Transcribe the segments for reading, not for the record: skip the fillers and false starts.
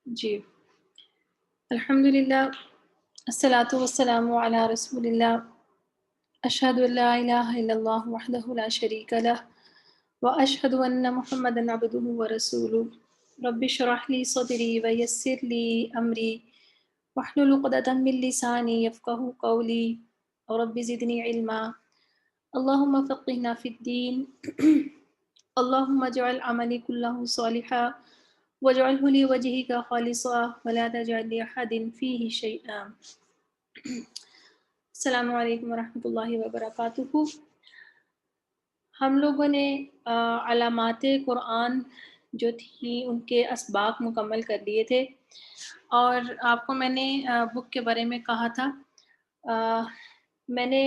جی الحمدللہ الصلاۃ والسلام علی رسول اللہ اشہد ان لا الہ الا اللہ وحدہ لا شریک لہ واشہد ان محمدا عبدہ ورسولہ رب اشرح لی صدری ویسر لی امری واحلل عقدۃ من لسانی یفقہوا قولی رب زدنی علما اللہم فقہنا فی الدین اللہم اجعل عملی کلہ صالحا وَاجْعَلْهُ لِوَجْهِكَ خَالِصًا وَلَا تَجْعَلْ لِأَحَدٍ فِيهِ شَيْئًا۔ السلام علیکم ورحمۃ اللہ وبرکاتہ۔ ہم لوگوں نے علامات قرآن جو تھیں ان کے اسباق مکمل کر لیے تھے، اور آپ کو میں نے بک کے بارے میں کہا تھا۔ میں نے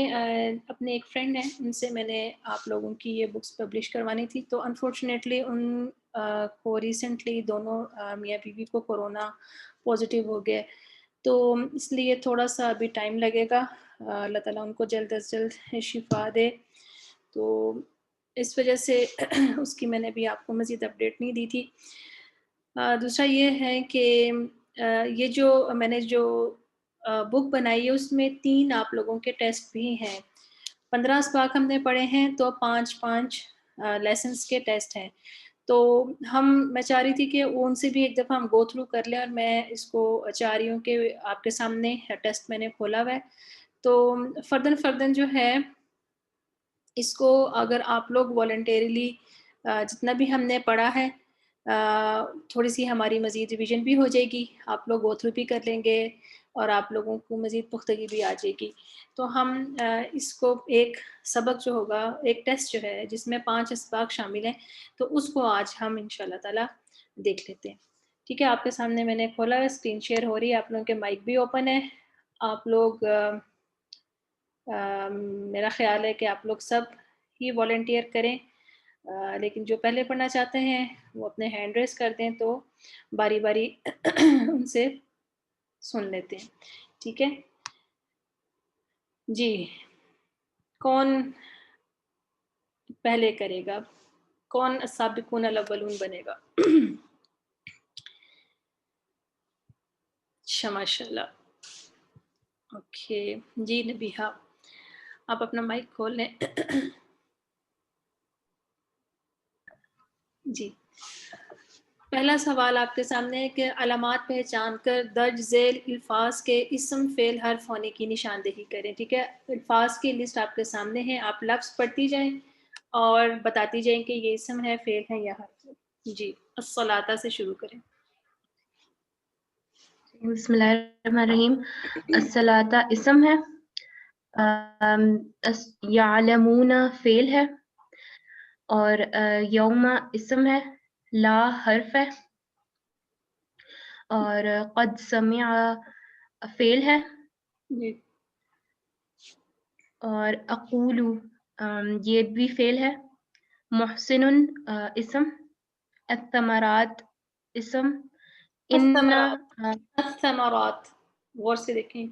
اپنے ایک فرینڈ ہیں، ان سے میں نے آپ لوگوں کی یہ بکس پبلش کروانی تھی، تو انفارچونیٹلی ان کو ریسنٹلی دونوں میاں بیوی کو کورونا پازیٹیو ہو گئے، تو اس لیے تھوڑا سا ابھی ٹائم لگے گا۔ اللہ تعالیٰ ان کو جلد از جلد شفا دے، تو اس وجہ سے اس کی میں نے بھی آپ کو مزید اپڈیٹ نہیں دی تھی۔ دوسرا یہ ہے کہ یہ جو میں نے جو بک بنائی ہے اس میں 3 آپ لوگوں کے ٹیسٹ بھی ہیں۔ 15 اسباق ہم نے پڑھے ہیں، تو 5 لیسنس کے ٹیسٹ ہیں، تو میں چاہ رہی تھی کہ ان سے بھی ایک دفعہ ہم گو تھرو کر لیں، اور میں اس کو چاہ رہی ہوں کہ آپ کے سامنے ٹیسٹ میں نے کھولا ہوا ہے، تو فردن جو ہے اس کو اگر آپ لوگ والنٹیرلی جتنا بھی ہم نے پڑھا ہے تھوڑی سی ہماری مزید ریویژن بھی ہو جائے گی، آپ لوگ گو تھرو بھی کر لیں گے اور آپ لوگوں کو مزید پختگی بھی آ جائے گی، تو ہم اس کو ایک سبق جو ہوگا، ایک ٹیسٹ جو ہے جس میں 5 اسباق شامل ہیں، تو اس کو آج ہم انشاءاللہ تعالی دیکھ لیتے ہیں۔ ٹھیک ہے، آپ کے سامنے میں نے کھولا ہے، اسکرین شیئر ہو رہی ہے، آپ لوگوں کے مائک بھی اوپن ہے۔ آپ لوگ میرا خیال ہے کہ آپ لوگ سب ہی والنٹیئر کریں، لیکن جو پہلے پڑھنا چاہتے ہیں وہ اپنے ہینڈ ریز کر دیں، تو باری باری ان سے سن لیتے ہیں۔ ٹھیک ہے جی، کون پہلے کرے گا؟ کون السابقون الاولون بنے گا؟ ماشاء اللہ، اوکے جی نبیہا آپ اپنا مائک کھول لیں۔ جی، پہلا سوال آپ کے سامنے ہے کہ علامات پہچان کر درج ذیل الفاظ کے اسم فعل حرف ہونے کی نشاندہی کریں۔ ٹھیک ہے، الفاظ کی لسٹ آپ کے سامنے ہے، آپ لفظ پڑھتی جائیں اور بتاتی جائیں کہ یہ اسم ہے، فعل ہے یا حرف ہے۔ جی، الصلاۃ سے شروع کریں۔ بسم اللہ الرحمن الرحیم۔ الصلاۃ اسم ہے، یعلمون فعل ہے، اور یوم اسم ہے، لا حرف ہے، اور قد سمع فعل ہے، جی، اور اقول یہ بھی فعل ہے، محسن اسم، الثمرات اسم، ان الثمرات غور سے دیکھیں۔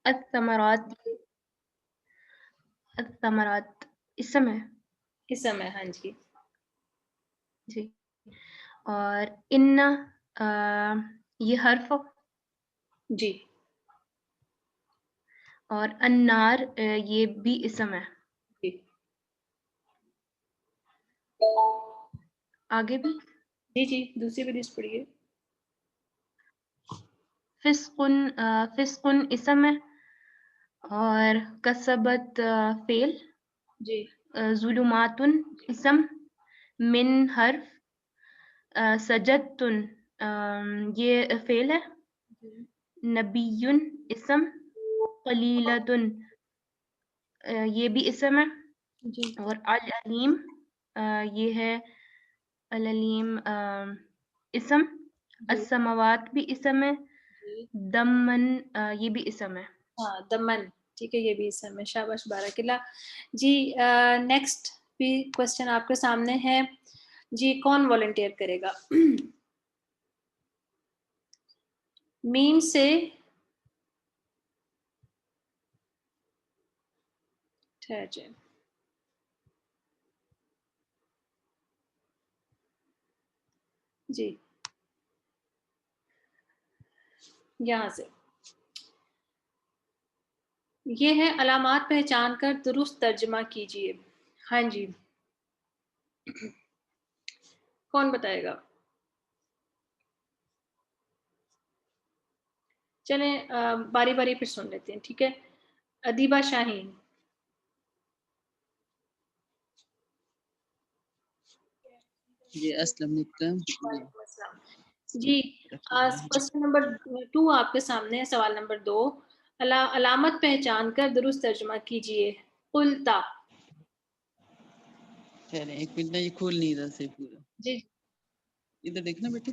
الثمرات اسم ہے، اسم ہے، ہاں جی۔ جی، اور ان یہ حرف، جی، اور النار یہ بھی اسم ہے۔ جی، آگے بھی جی، جی دوسری بھی لسٹ پڑھیے۔ فسق اسم ہے، اور کسبت فعل، جی، ظلمات اسم، من حرف، سجدت یہ فعل ہے، نبی اسم، قلیلۃ یہ بھی اسم ہے، جی، اور العلیم یہ ہے، العلیم اسم، جی، السماوات بھی اسم ہے، جی، دمن یہ بھی اسم ہے۔ ہاں دمن، ٹھیک ہے، یہ بھی اسم ہے، شاباش بارک اللہ۔ جی نیکسٹ بھی کوشچن آپ کے سامنے ہے، جی کون والنٹیئر کرے گا؟ میم سے ٹھہر جائے۔ جی یہاں سے یہ ہے علامات پہچان کر درست ترجمہ کیجیے. ہاں جی کون بتائے گا؟ چلیں باری باری پھر سن لیتے ہیں. ٹھیک ہے. ادیبہ شاہین. جی السلام علیکم. وعلیکم السلام. جی کوشچن نمبر 2 آپ کے سامنے ہے. سوال نمبر 2 علامت پہچان کر درست ترجمہ کیجیے. قلتا. چلیں ایک منٹ یہ کھول نہیں رہا سے پورا. جی ادھر دیکھنا بیٹے.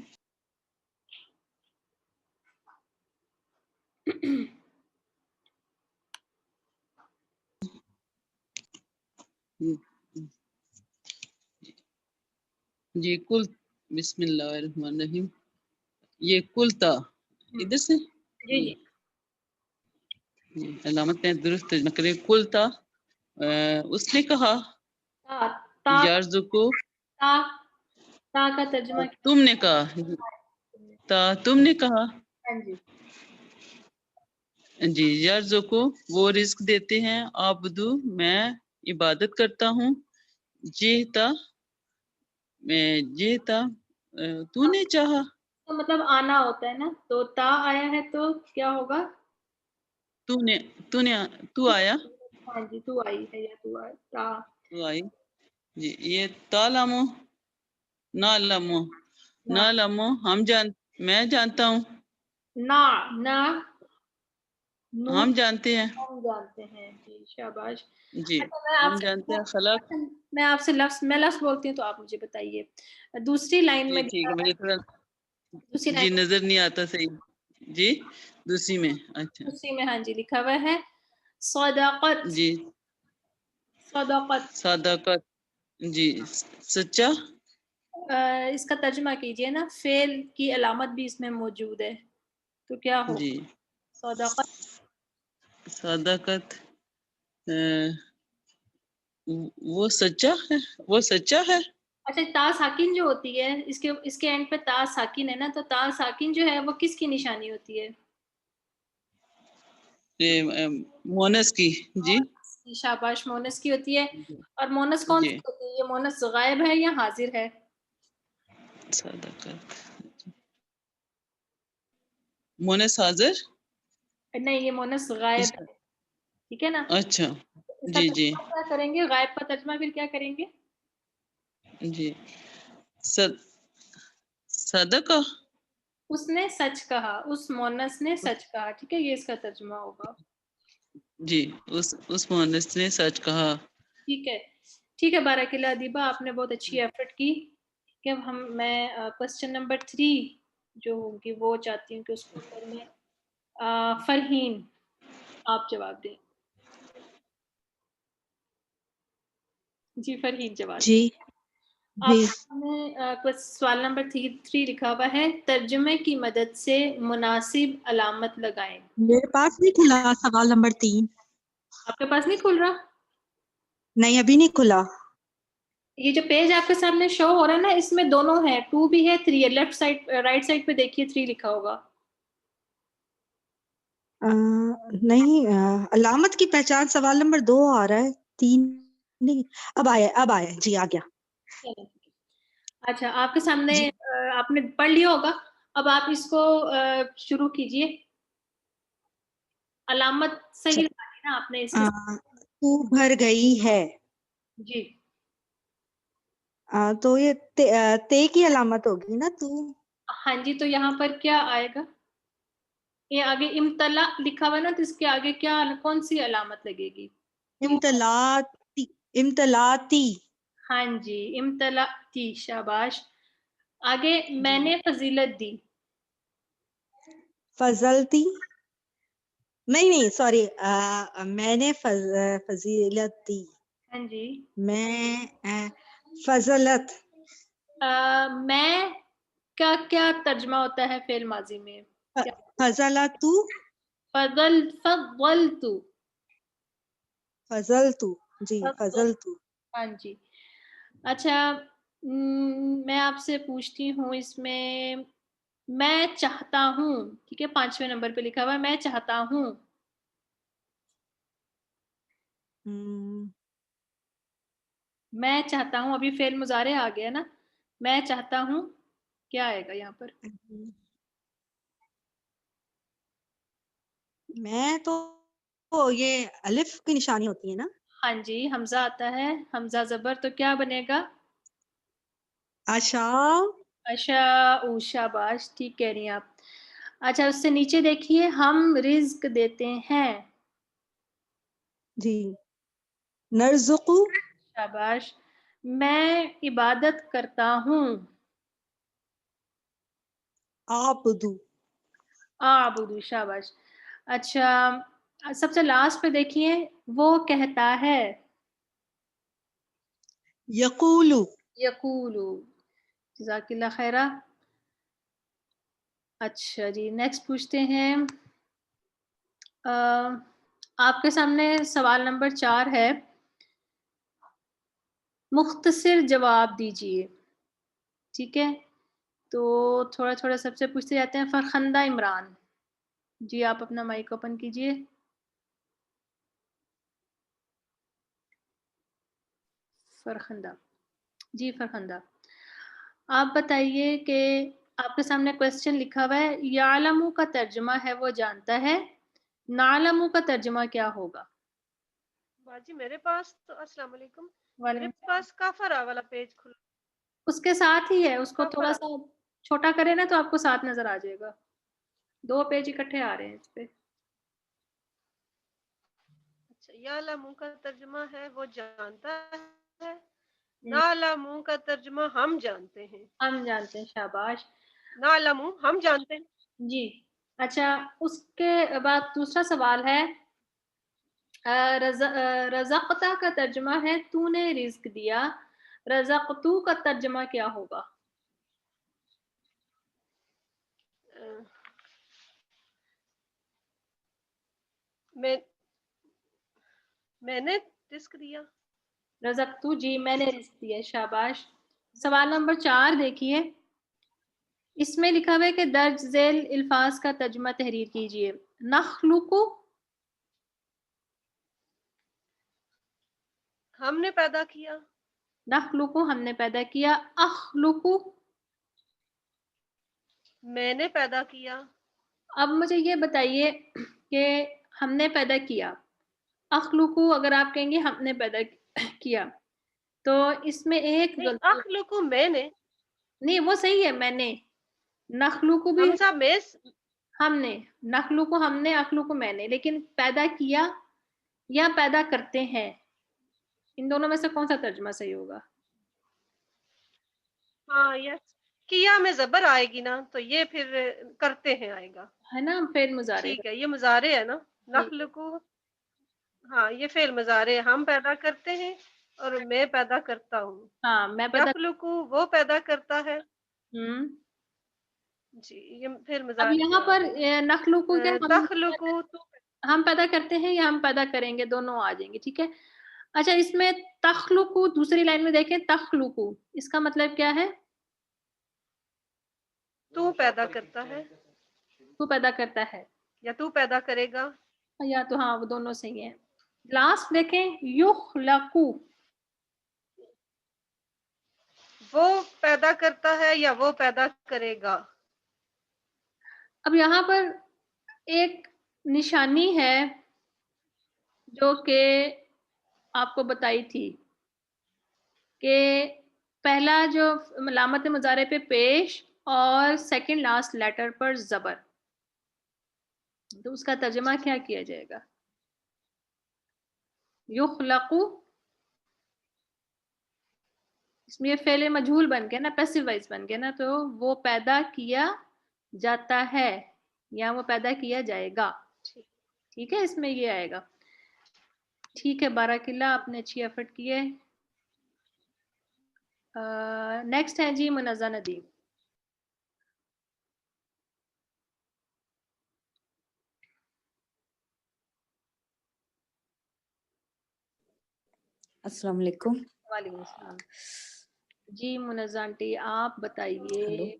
جی کل بسم اللہ الرحمن الرحیم. یہ کلتا ادھر سے جی جی علامت پہ درست نقرے کلتا اس نے کہا تا تا یارزقو تا تا کا ترجمہ تم نے کہا تم نے کہا ہاں جی جی یارزقو وہ رزق دیتے ہیں. آبدو میں عبادت کرتا ہوں. جیتا میں جیتا تو نے چاہا. تو مطلب آنا ہوتا ہے نا. تو تا آیا ہے تو کیا ہوگا؟ تو آیا. ہاں جی تو آئی ہے یا تو آیا تا. تو آئی. جی یہ تالمو نالمو نا نالمو میں جانتا ہوں. نا نا نون ہم جانتے ہیں. ہم جانتے ہیں. جی شاباش. جی اچھا میں آپ ہم سے جانتے ہیں خلق. میں آپ سے لفظ بولتی ہوں تو آپ مجھے بتائیے. دوسری لائن جی میں ٹھیک ہے. مجھے تھوڑا دوسری جی لائن نظر نہیں آتا صحیح. جی دوسری میں اچھا میں ہاں جی لکھا ہوا ہے صداقت. جی صداقت صداقت. جی سچا. اس کا ترجمہ کیجئے نا. فعل کی علامت بھی اس میں موجود ہے تو کیا ہو؟ جی صداقت. صداقت وہ سچا ہے. وہ سچا ہے. اچھا تا ساکن جو ہوتی ہے اس کے اینڈ پہ تا ساکن ہے نا. تو تا ساکن جو ہے وہ کس کی نشانی ہوتی ہے؟ مونس کی. جی شاباش مونس کی ہوتی ہے. اور مونس کون جی سی ہوتی ہے؟ یہ مونس غائب ہے یا حاضر ہے؟ صداقت مونس حاضر. نہیں یہ مونس غائب اس ہے. ٹھیک ہے نا. اچھا اس کا جی جی ترجمہ کیا کریں گے؟ غائب کا ترجمہ پھر کیا کریں گے؟ جی صدقہ. اس نے سچ کہا. اس مونس نے سچ کہا. ٹھیک ہے یہ اس کا ترجمہ ہوگا. جی اس مونس نے سچ کہا. ٹھیک ہے. ٹھیک ہے بارک اللہ ادیبہ آپ نے بہت اچھی ایفرٹ کی. کہ میں کوسچن نمبر 3 جو ہوگی وہ چاہتی ہوں کہ اس کو اوپر میں فرحین آپ جواب دیں. جی فرحین جواب جی آپ جی نے سوال نمبر 3 لکھا ہوا ہے ترجمے کی مدد سے مناسب علامت لگائیں. میرے پاس نہیں کھلا سوال نمبر 3. آپ کے پاس نہیں کھل رہا؟ نہیں ابھی نہیں کھلا. یہ جو پیج آپ کے سامنے شو ہو رہا ہے نا اس میں دونوں ہے 2 بھی ہے 3 ہے. لیفٹ سائڈ رائٹ سائڈ پہ دیکھیے 3 لکھا ہوگا. نہیں علامت کی پہچان سوال نمبر 2 آ رہا ہے 3 نہیں. اب آیا جی آ گیا. اچھا آپ کے سامنے جی آپ نے پڑھ لیا ہوگا. اب آپ اس کو شروع کیجئے. علامت صحیح لگانی نا آپ نے اس کے تو بھر گئی ہے. جی تو یہ تے کی علامت ہوگی نا. تو ہاں جی تو یہاں پر کیا آئے گا؟ یہ آگے امتلا لکھا ہوا ہے نا تو اس کے آگے کون سی علامت لگے گی؟ امتلاتی. ہاں جی امتلاتی. شاباش. آگے میں نے فضیلت دی. فضلتی. نہیں سوری میں نے فضیلت دی. ہاں جی میں فضلت. میں کا کیا ترجمہ ہوتا ہے فعل ماضی میں؟ فضلتو. فضلتو. فضلتو. جی فضلتو. ہاں جی. اچھا میں آپ سے پوچھتی ہوں اس میں میں چاہتا ہوں, ٹھیک ہے, 5ویں نمبر پہ لکھا ہوا ہے میں چاہتا ہوں. میں چاہتا ہوں, ابھی فعل مضارع آ گیا نا, میں چاہتا ہوں, کیا آئے گا یہاں پر؟ میں تو یہ الف کی نشانی ہوتی ہے نا. ہاں جی, حمزہ آتا ہے, حمزہ زبر, تو کیا بنے گا؟ آشا. اشاء, شاباش, ٹھیک کہہ رہی ہیں آپ. اچھا, اس سے نیچے دیکھیے, ہم رزق دیتے ہیں. جی, نرزقو. شاباش. میں عبادت کرتا ہوں. آبدو. اعبدو, شاباش. اچھا, سب سے لاسٹ پہ دیکھیے, وہ کہتا ہے. یقولو. یقولو, جزاک اللہ خیرہ. اچھا جی, نیکسٹ پوچھتے ہیں. آپ کے سامنے سوال نمبر 4 ہے, مختصر جواب دیجیے. ٹھیک ہے, تو تھوڑا تھوڑا سب سے پوچھتے جاتے ہیں. فرخندہ عمران, جی آپ اپنا مائک اوپن کیجیے. فرخندہ, جی فرخندہ, آپ بتائیے کہ آپ کے سامنے کویسچن لکھا ہوا ہے, یعلم کا ترجمہ ہے وہ جانتا ہے, نعلم کا ترجمہ کیا ہوگا؟ باجی میرے پاس تو السلام علیکم, وعلیکم میرے السلام. پاس کافرا والا پیج کھلا. اس کے ساتھ ہی ہے, اس کو تھوڑا کافرا. سا چھوٹا کرے نا تو آپ کو ساتھ نظر آ جائے گا. 2 پیج اکٹھے آ رہے ہیں اس پہ. اچھا, یعلم کا ترجمہ ہے وہ جانتا ہے, نعلم کا ترجمہ ہم جانتے ہیں. ہم جانتے ہیں, شاباش. نعلم ہم جانتے ہیں. جی, اچھا, اس کے بعد دوسرا سوال ہے, رزقتا کا ترجمہ ہے تو نے رزق دیا, رزقتو کا ترجمہ کیا ہوگا؟ میں نے رزق دیا. رزقتو, جی میں نے رزق دیا, شاباش. سوال نمبر 4 دیکھیے, اس میں لکھا ہوا ہے کہ درج ذیل الفاظ کا ترجمہ تحریر کیجیے. نخلق, ہم نے پیدا کیا. نخلق ہم نے پیدا کیا. اخلق, میں نے پیدا کیا. اب مجھے یہ بتائیے کہ ہم نے پیدا کیا, اخلق اگر آپ کہیں گے ہم نے پیدا کیا تو اس میں ایک نہیں, غلطی. اخلق میں نے. نہیں, وہ صحیح ہے, میں نے. نخلق بھی حمزہ میں. ہم نے, نخلق ہم نے, اخلق میں نے, لیکن پیدا کیا یا پیدا کرتے ہیں, ان دونوں میں سے کون سا ترجمہ صحیح ہوگا؟ ہاں, یس, کیا میں زبر آئے گی نا تو یہ پھر کرتے ہیں آئے گا, ہے نا, فعل مضارع. ٹھیک ہے, یہ مضارع ہے نا. جی. نخلق, ہاں یہ فعل مضارع, ہم پیدا کرتے ہیں اور میں پیدا کرتا ہوں. ہاں, میں پیدا. یخلق وہ پیدا کرتا ہے. جی, یہ پھر اب مضارع یہاں آ پر گیا. نخلق کیا تخلق, ہم پیدا کرتے ہیں یا ہم پیدا کریں گے, دونوں آ جائیں گے. ٹھیک ہے. اچھا, اس میں تخلق, دوسری لائن میں دیکھیں, تخلق اس کا مطلب کیا ہے؟ تو پیدا کرتا ہے تو پیدا کرتا ہے یا تو پیدا کرے گا, یا تو, ہاں وہ دونوں صحیح ہیں. لاسٹ دیکھیں, یخلق, وہ پیدا کرتا ہے یا وہ پیدا کرے گا. اب یہاں پر ایک نشانی ہے جو کہ آپ کو بتائی تھی کہ پہلا جو علامت مضارع پہ پیش اور سیکنڈ لاسٹ لیٹر پر زبر, تو اس کا ترجمہ کیا کیا جائے گا؟ یخلق, اس میں یہ فعل مجہول بن گیا نا, پیسو وائز بن گیا نا, تو وہ پیدا کیا جاتا ہے یا وہ پیدا کیا جائے گا. ٹھیک ہے, اس میں یہ آئے گا. ٹھیک ہے, بارک اللہ, آپ نے اچھی ایفرٹ کی ہے. نیکسٹ ہے جی منزہ ندیم. السلام علیکم. وعلیکم السلام. جی منزہ آنٹی, آپ بتائیے.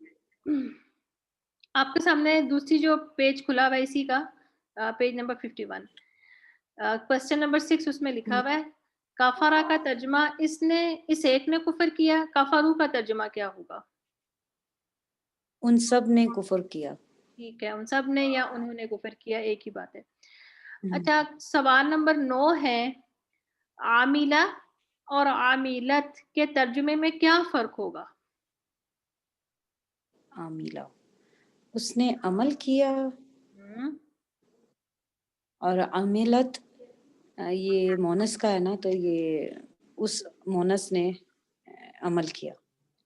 آپ کے سامنے دوسری جو پیج کھلا ہوا ہے اسی کا پیج نمبر 51 کوشچن نمبر 6 اس میں لکھا ہوا ہے کافرہ کا ترجمہ اس ایک نے کفر کیا، کفرو کا ترجمہ کیا ہوگا؟ ان سب نے کفر کیا. ٹھیک ہے، ان سب نے یا انہوں نے کفر کیا، ایک ہی بات ہے. اچھا سوال نمبر 9 ہے عاملہ اور عاملت کے ترجمے میں کیا فرق ہوگا؟ عاملہ اس نے عمل کیا، اور عاملت یہ مونس کا ہے نا، تو یہ اس مونس نے عمل کیا.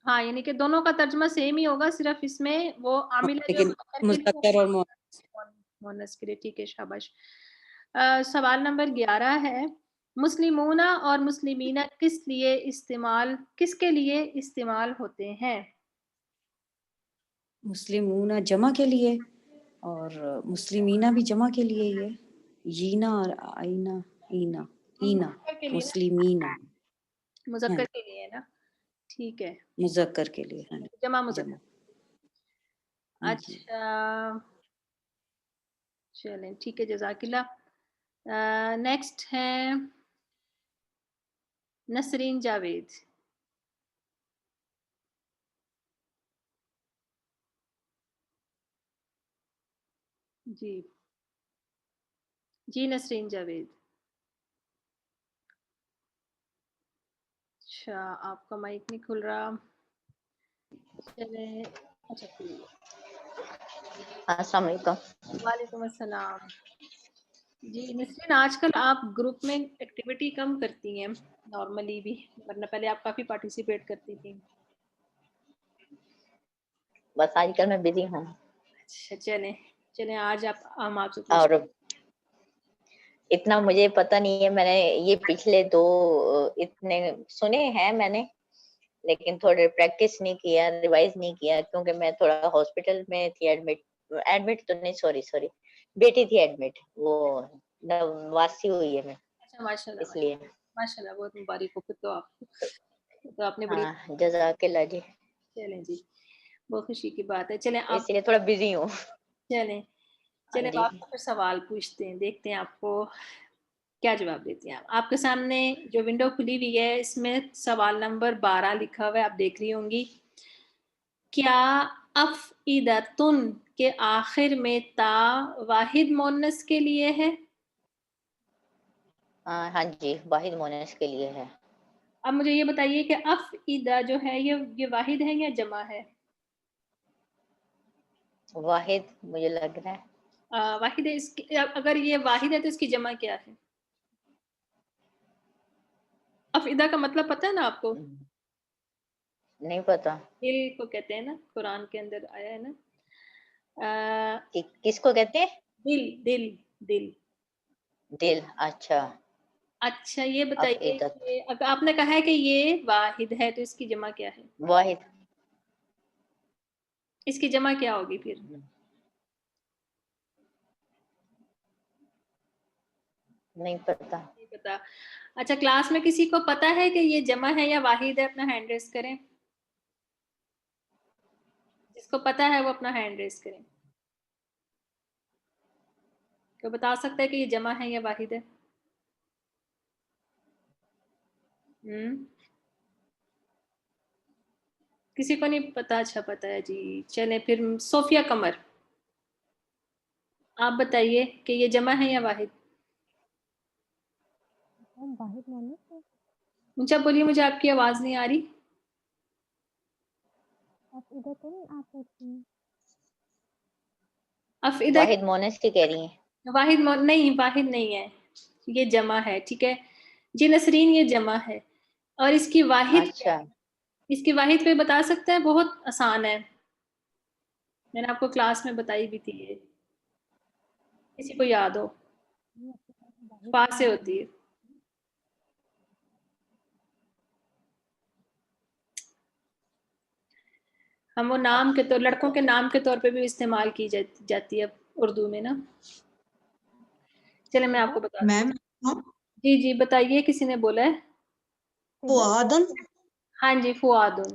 ہاں یعنی کہ دونوں کا ترجمہ سیم ہی ہوگا، صرف اس میں وہ عاملہ جو لیکن مذکر اور مونس کے لیے. ٹھیک ہے، شاباش. سوال نمبر 11 ہے مسلمون اور مسلمین کس کے لیے استعمال ہوتے ہیں؟ مسلمون جمع کے لیے، اور مسلمینہ بھی جمع کے لیے ہی ہے. یینا اور آئینہ اینا اینا مسلمینہ مذکر کے لیے ہے نا. ٹھیک ہے، مذکر کے لیے. ہاں جمع مذکر. جمع. اچھا چلیں ٹھیک ہے، جزاک اللہ. نیکسٹ ہے نسرین جاوید. جی نسرین جاوید. اچھا آپ کا مائک نہیں کھل رہا. چلیں اچھا السلام علیکم. وعلیکم السلام. جی نسرین آج کل آپ گروپ میں ایکٹیویٹی کم کرتی ہیں نارملی بھی، ورنہ پہلے آپ کافی پارٹیسپیٹ کرتی تھیں. بس آج کل میں بزی ہوں. اچھا چلیں آج ہم آپ سے اور پوچھتے ہیں. اتنا مجھے پتہ نہیں ہے، میں نے یہ پچھلے 2 اتنے سنے ہیں میں نے، لیکن تھوڑے پریکٹس نہیں کیا، ریوائز نہیں کیا، کیونکہ میں تھوڑا ہاسپٹل میں تھی ایڈمٹ تو نہیں، سوری بیٹی تھی ایڈمٹ، وہ نواسی ہوئی ہے میں. اچھا ماشاء اللہ اس لیے ماشاء اللہ بہت مبارک ہو. تو آپ تو آپ نے بڑی ہاں جزاک اللہ جی. چلیں جی بہت خوشی کی بات ہے. چلیں آپ اس لیے تھوڑا بزی ہوں. چلیں جی آپ کو پھر سوال پوچھتے ہیں، دیکھتے ہیں آپ کو کیا جواب دیتے ہیں. آپ کے سامنے جو ونڈو کھلی ہوئی ہے اس میں سوال نمبر 12 لکھا ہوا ہے، آپ دیکھ رہی ہوں گی. کیا افئدتن کے آخر میں تا واحد مؤنث کے لیے ہے؟ ہاں جی واحد مؤنث کے لیے ہے. اب مجھے یہ بتائیے کہ افئدہ جو ہے یہ واحد ہے یا جمع ہے؟ واحد مجھے لگ رہا ہے. واحد ہے. اگر یہ واحد ہے تو اس کی جمع کیا ہے؟ افئدہ کا مطلب پتہ ہے نا آپ کو؟ نہیں پتا. دل کو کہتے ہیں نا، قرآن کے اندر آیا ہے نا. کس کو کہتے ہیں؟ دل. دل. اچھا اچھا یہ بتائیے افئدت کہ اگر آپ نے کہا ہے کہ یہ واحد ہے تو اس کی جمع کیا ہے؟ واحد. اس کی جمع کیا ہوگی پھر؟ نہیں پتا. اچھا کلاس میں کسی کو پتا ہے کہ یہ جمع ہے یا واحد ہے؟ اپنا ہینڈ ریز کریں. جس کو پتا ہے وہ اپنا ہینڈ ریز کریں. کوئی بتا سکتا ہے کہ یہ جمع ہے یا واحد ہے؟ کسی کو نہیں پتا؟ اچھا پتا ہے جی. چلیں پھر صوفیہ قمر آپ بتائیے کہ یہ جمع ہے یا واحد؟ اونچا بولیے، مجھے آپ کی آواز نہیں آ رہی. افئدہ واحد مؤنث کی کہہ رہی ہیں؟ واحد نہیں ہے، یہ جمع ہے. ٹھیک ہے جی نسرین یہ جمع ہے. اور اس کی واحد اچھا اس کی واحد پہ بتا سکتے ہیں؟ بہت آسان ہے، میں نے آپ کو کلاس میں بتائی بھی تھی. یہ کسی کو یاد ہو؟ فا سے ہوتی ہے. ہم وہ نام کے طور لڑکوں کے نام کے طور پہ بھی استعمال کی جاتی ہے اردو میں نا. چلے میں آپ کو بتا میم جی بتائیے. کسی نے بولا ہے؟ فؤادن. ہاں جی فؤادن.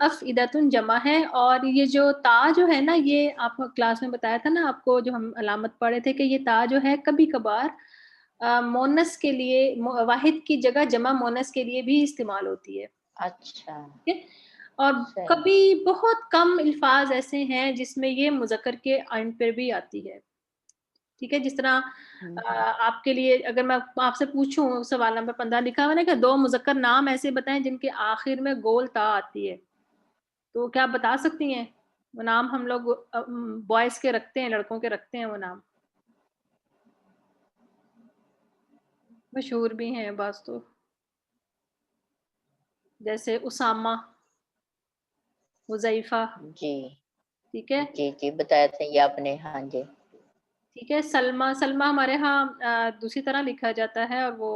افئدتن جمع ہے, اور یہ جو تا جو ہے نا یہ آپ کو کلاس میں بتایا تھا نا آپ کو, جو ہم علامت پڑھے تھے کہ یہ تا جو ہے کبھی کبھار مونس کے لیے, واحد کی جگہ جمع مونس کے لیے بھی استعمال ہوتی ہے. اچھا ٹھیک ہے, اور صحیح. کبھی بہت کم الفاظ ایسے ہیں جس میں یہ مذکر کے اینڈ پر بھی آتی ہے. ٹھیک ہے, جس طرح آپ کے لیے اگر میں آپ سے پوچھوں سوال نمبر 15 لکھا ہوا ہے کہ 2 مذکر نام ایسے بتائیں جن کے آخر میں گول تا آتی ہے, تو کیا آپ بتا سکتی ہیں وہ نام؟ ہم لوگ بوائز کے رکھتے ہیں, لڑکوں کے رکھتے ہیں وہ نام, مشہور بھی ہیں بعض, تو جیسے اسامہ, حذیفہ. جی ٹھیک ہے, جی جی بتایا تھا یہ آپ نے. ہاں جی ٹھیک ہے. سلمہ, سلمہ ہمارے ہاں دوسری طرح لکھا جاتا ہے اور وہ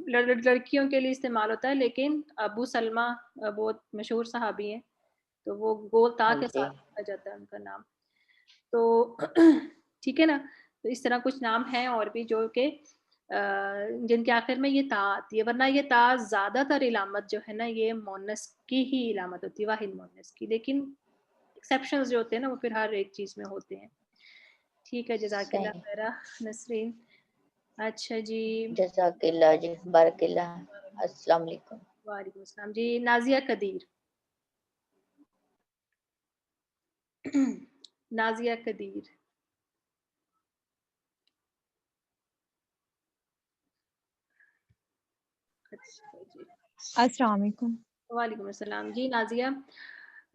لڑکیوں کے لیے استعمال ہوتا ہے, لیکن ابو سلمہ بہت مشہور صحابی ہیں, تو وہ گول تا ہاں کے جی ساتھ لکھا جاتا ہے ان کا نام. تو ٹھیک ہے نا, تو اس طرح کچھ نام ہیں اور بھی جو کہ جن کے آخر میں یہ تا آتی ہے, ورنہ یہ تا زیادہ تر علامت جو ہے نا یہ مونس کی ہی علامت ہوتی ہے, واحد مونس کی, لیکن ایکسیپشنز جو ہوتے ہیں نا وہ پھر ہر ایک چیز میں ہوتے ہیں. ٹھیک ہے, جزاک اللہ صحیح. خیرہ نسرین. اچھا جی, جزاک اللہ جی, بارک اللہ. السلام علیکم. وعلیکم السلام جی. نازیہ قدیر, نازیہ قدیر. اچھا جی, السلام علیکم. وعلیکم السلام جی. نازیہ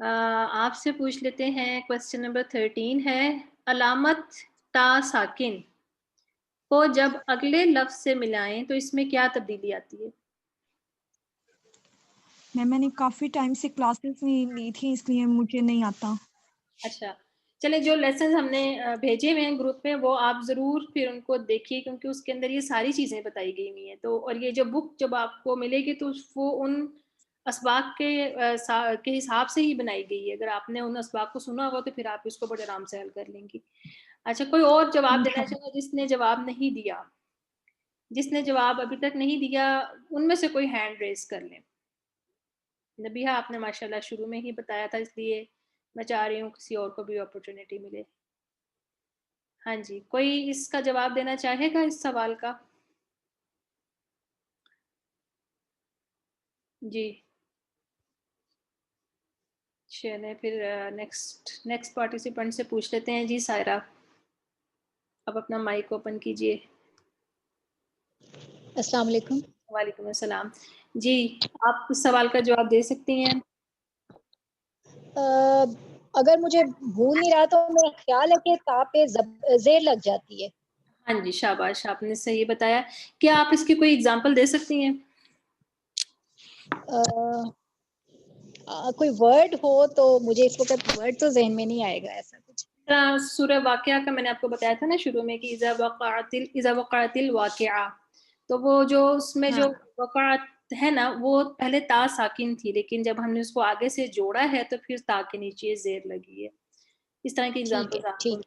آپ سے پوچھ لیتے ہیں, کوسچن نمبر 13 ہے, علامت تا ساکن کو جب اگلے لفظ سے ملائیں تو اس میں کیا تبدیلی آتی ہے؟ میں نے کافی ٹائم سے کلاسز نہیں لی تھی اس لیے مجھے نہیں آتا. اچھا چلے, جو لیسنز ہم نے بھیجے ہوئے ہیں گروپ میں وہ آپ ضرور پھر ان کو دیکھیے, کیونکہ اس کے اندر یہ ساری چیزیں بتائی گئی ہوئی ہیں. تو اور یہ جو بک جب آپ کو ملے گی تو وہ ان اسباق کے حساب سے ہی بنائی گئی ہے. اگر آپ نے ان اسباق کو سنا ہوگا تو پھر آپ اس کو بڑے آرام سے حل کر لیں گی. اچھا, کوئی اور جواب دینا چاہے جس نے جواب نہیں دیا؟ جس نے جواب ابھی تک نہیں دیا ان میں سے کوئی ہینڈ ریز کر لیں. نبیہ آپ نے ماشاءاللہ شروع میں ہی بتایا تھا, اس لیے میں چاہ رہی ہوں کسی اور کو بھی اپرچونٹی ملے. ہاں جی, کوئی اس کا جواب دینا چاہے گا اس سوال کا؟ جی چلیں پھر نیکسٹ پارٹیسپینٹ سے پوچھ لیتے ہیں. جی سائرہ, اب اپنا مائک اوپن کیجئے. السلام علیکم. وعلیکم السلام جی, آپ اس سوال کا جواب دے سکتی ہیں؟ اگر مجھے بھول نہیں رہا تو میرا خیال ہے کہ تا پہ زیر لگ جاتی ہے. ہاں جی, شاباش, آپ نے صحیح بتایا. کیا آپ اس کی کوئی اگزامپل دے سکتی ہیں؟ کوئی ورڈ ہو تو مجھے اس وقت ورڈ تو ذہن میں نہیں آئے گا ایسا کچھ. سورہ واقعہ کا میں نے آپ کو بتایا تھا نا شروع میں کہ اذا وقعت الواقعہ, تو وہ جو اس میں جو وقعت ہے نا وہ پہلے تا ساکن تھی, لیکن جب ہم نے اس کو آگے سے جوڑا ہے تو پھر تا کے نیچے زیر لگی ہے. اس طرح کی ایگزامپل آپ کو.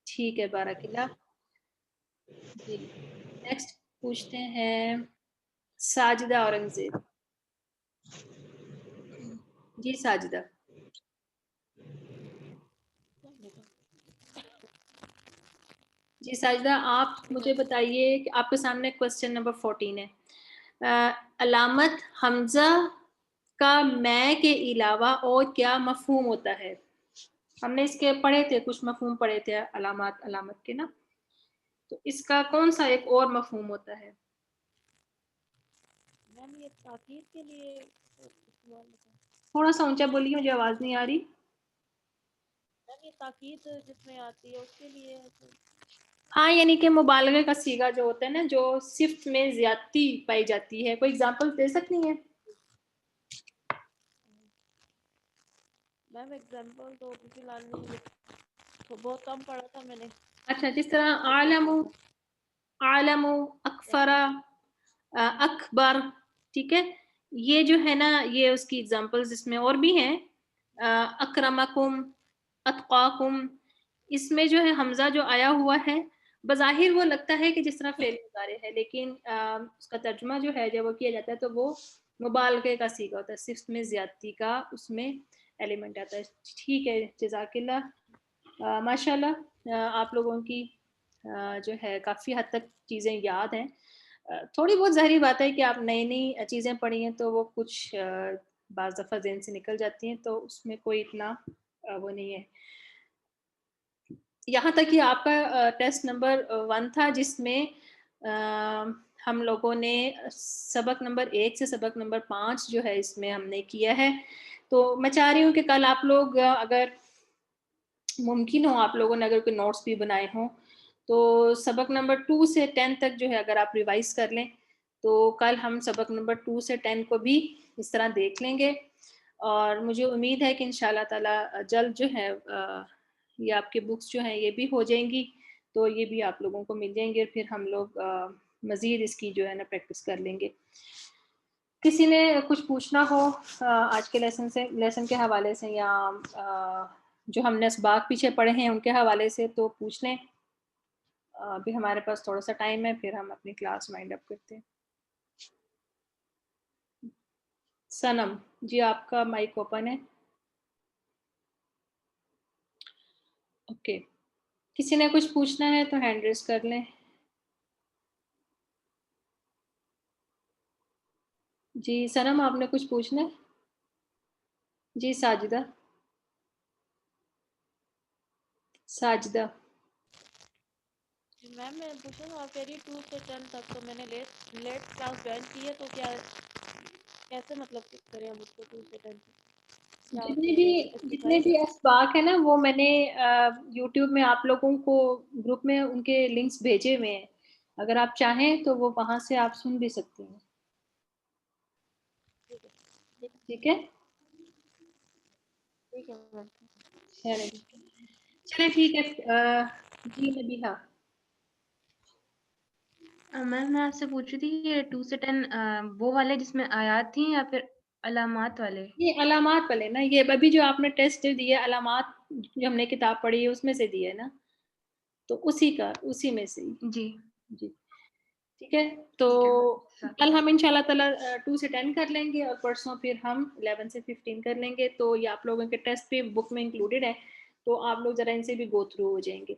ٹھیک ہے, بارک اللہ. جی نیکسٹ پوچھتے ہیں ساجدہ اورنگزیب. جی ساجدہ. جی ساجدہ, آپ مجھے بتائیے کہ آپ کے سامنے کوسچن نمبر 14 ہے. علامت حمزہ کا میں کے علاوہ اور کیا مفہوم ہوتا ہے؟ ہم نے اس کے پڑھے تھے, کچھ مفہوم پڑھے تھے علامت کے نا, تو اس کا کون سا ایک اور مفہوم ہوتا ہے؟ میم یہ تاکید کے لیے تھوڑا سا اونچا بولیے, مجھے آواز نہیں آ رہی. میم یہ تاکید جس میں آتی ہے اس کے لیے. ہاں, یعنی کہ مبالغے کا صیغہ جو ہوتا ہے نا, جو صفت میں زیادتی پائی جاتی ہے. کوئی اگزامپل دے سکتی ہیں؟ میم ایگزامپل تو فی الحال نہیں, تو بہت کم پڑھا تھا میں نے. اچھا, جس طرح عالم, اکفر, اکبر, ٹھیک ہے, یہ جو ہے نا یہ اس کی ایگزامپلز اس میں اور بھی ہیں. اکرمکم, اتقاکم, اس میں جو ہے حمزہ جو آیا ہوا ہے بظاہر وہ لگتا ہے کہ جس طرح فعل مضارع ہے، لیکن اس کا ترجمہ جو ہے جب وہ کیا جاتا ہے تو وہ مبالغے کا صیغہ ہوتا ہے، صرف میں زیادتی کا اس میں ایلیمنٹ آتا ہے. ٹھیک ہے، جزاک اللہ. ماشاء اللہ آپ لوگوں کی جو ہے کافی حد تک چیزیں یاد ہیں. تھوڑی بہت ظاہری بات ہے کہ آپ نئی نئی چیزیں پڑھی ہیں تو وہ کچھ بعض دفعہ ذہن سے نکل جاتی ہیں، تو اس میں کوئی اتنا وہ نہیں ہے. یہاں تک کہ آپ کا ٹیسٹ نمبر 1 تھا جس میں ہم لوگوں نے سبق نمبر 1 سے سبق نمبر 5 جو ہے اس میں ہم نے کیا ہے. تو میں چاہ رہی ہوں کہ کل آپ لوگ اگر ممکن ہو آپ لوگوں نے اگر کوئی نوٹس بھی بنائے ہوں تو سبق نمبر 2 سے 10 تک جو ہے اگر آپ ریوائز کر لیں تو کل ہم سبق نمبر 2 سے 10 کو بھی اس طرح دیکھ لیں گے. اور مجھے امید ہے کہ انشاءاللہ تعالی جلد جو ہے یہ آپ کے بکس جو ہیں یہ بھی ہو جائیں گی، تو یہ بھی آپ لوگوں کو مل جائیں گے، پھر ہم لوگ مزید اس کی جو ہے نا پریکٹس کر لیں گے. کسی نے کچھ پوچھنا ہو آج کے لیسن کے حوالے سے یا جو ہم نے اسباق پیچھے پڑھے ہیں ان کے حوالے سے تو پوچھ لیں. ابھی ہمارے پاس تھوڑا سا ٹائم ہے، پھر ہم اپنی کلاس وائنڈ اپ کرتے ہیں. سنم جی آپ کا مائک اوپن ہے. اوکے، کسی نے کچھ پوچھنا ہے تو ہینڈ ریز کر لیں. جی سنم آپ نے کچھ پوچھنا ہے؟ جی ساجدہ میم میں پوچھا تھا آپ کہہ رہی 2 سے 10 تک تو میں نے لیٹ کلاس جوائن کی ہے، تو کیا کیسے مطلب کریں ہم اس کو 2 سے 10 تک؟ جتنے بھی اسباق ہیں نا وہ میں نے یوٹیوب میں آپ لوگوں کو گروپ میں ان کے لنکس بھیجے ہوئے ہیں، اگر آپ چاہیں تو وہ وہاں سے آپ سن بھی سکتے ہیں. ٹھیک ہے چلیں ٹھیک ہے. جی نبیہا میم میں آپ سے پوچھ رہی تھی کہ 2 سے 10 وہ والے جس میں آیات تھیں یا پھر علامات والے؟ یہ علامات والے نا، یہ ابھی جو آپ نے ٹیسٹ دیے علامات جو ہم نے کتاب پڑھی ہے اس میں سے دیے نا، تو اسی میں سے جی ٹھیک ہے. تو کل ہم انشاءاللہ تعالی 2 سے 10 کر لیں گے اور پرسوں پھر ہم 11 سے 15 کر لیں گے. تو یہ آپ لوگوں کے ٹیسٹ بھی بک میں انکلوڈیڈ ہے، تو آپ لوگ ذرا ان سے بھی گو تھرو ہو جائیں گے.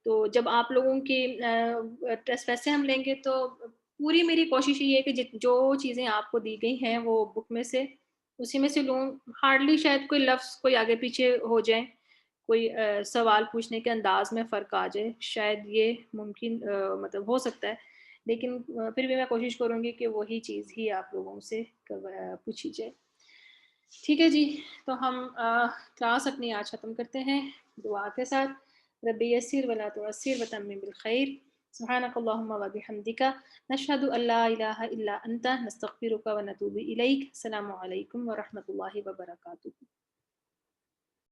تو جب آپ لوگوں کی ٹیسٹ ویسے ہم لیں گے تو پوری میری کوشش یہ ہے کہ جو چیزیں آپ کو دی گئی ہیں وہ بک میں سے اسی میں سے لوں. ہارڈلی شاید کوئی لفظ کوئی آگے پیچھے ہو جائیں، کوئی سوال پوچھنے کے انداز میں فرق آ جائے، شاید یہ ممکن مطلب ہو سکتا ہے، لیکن پھر بھی میں کوشش کروں گی کہ وہی چیز ہی آپ لوگوں سے پوچھی جائے. ٹھیک ہے جی، تو ہم کلاس اپنی آج ختم کرتے ہیں دعا کے ساتھ. ربی یسر ولا تعسر وتمم بالخیر. سبحانک اللہم وبحمدک نشہد ان لا الہ الا انت نستغفرک ونتوب الیک. السلام علیکم ورحمۃ اللہ وبرکاتہ.